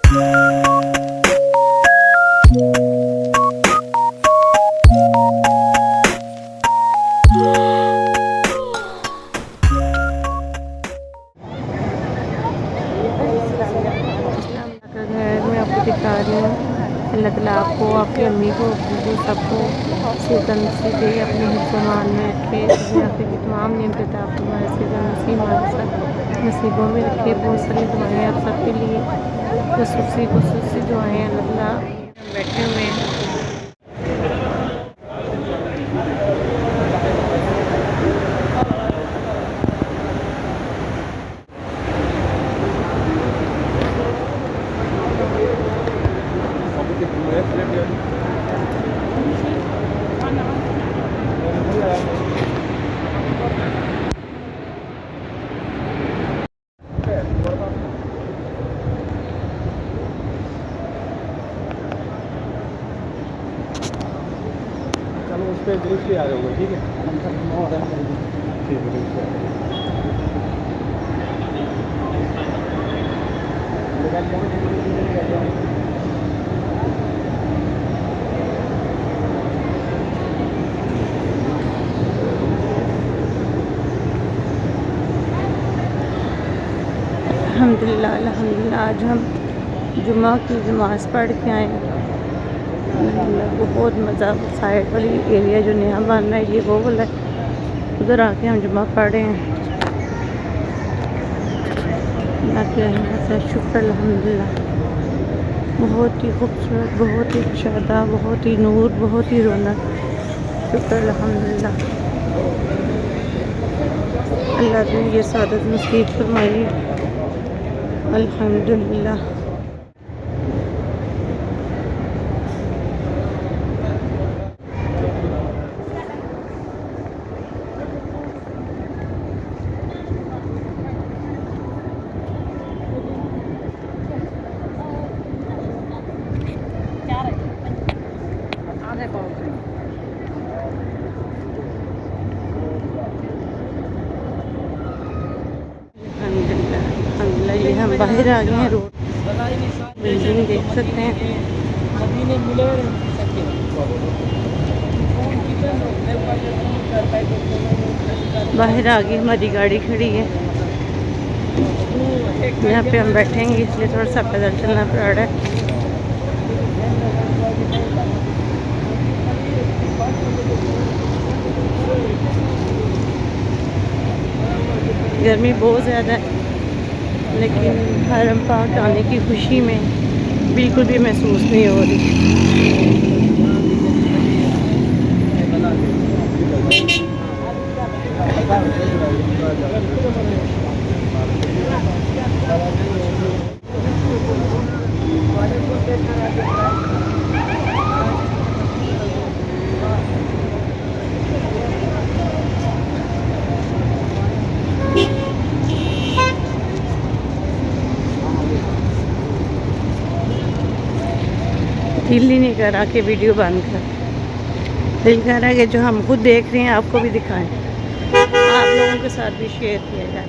दिखा रही हूँ। अल्लाह ताला आपको, आपकी अम्मी को, अब्बू को, सबको सेहत नसीब दे, अपने हिफ्ज़-ओ-अमान में रखे, दुनिया की तमाम नेमतें अता फरमाए, सेहत नसीब सब नसीबों में रखे। बहुत सारी दुआएं आप सबके लिए, खुसूसी दुआएं। अल्लाह ताला बैठे हुए हैं। चलो उस पर ब्रीफली आ जाओगे, ठीक है। ठीक है। अल्हम्दुलिल्लाह अल्हम्दुलिल्लाह। आज हम जुमा की नमाज़ पढ़ के आए। बहुत मज़ा, साइड वाली एरिया जो नया बन रहा है ये वो वाला है, उधर आके हम जुमा पढ़ रहे हैं। अल्लाह शुक्र अल्हम्दुलिल्लाह। बहुत ही खूबसूरत, बहुत ही शादा, बहुत ही नूर, बहुत ही रौनक। शुक्र अल्हम्दुलिल्लाह। अल्लाह ने ये सादत नसीब फरमाई अल्हम्दुलिल्लाह। अल्हम्दुलिल्लाह ये हम बाहर आ गए हैं। रोड बिल्डिंग देख सकते हैं। बाहर आ गई, हमारी गाड़ी खड़ी है। यहाँ पे हम बैठेंगे, इसलिए थोड़ा सा पैदल चलना पड़ रहा है। गर्मी बहुत ज़्यादा है, लेकिन हरम पाक आने की खुशी में बिल्कुल भी महसूस नहीं हो रही। दिल ही नहीं कर रहा कि वीडियो बंद कर, दिल कर रहा है कि जो हम खुद देख रहे हैं आपको भी दिखाएं, आप लोगों के साथ भी शेयर किया जाए।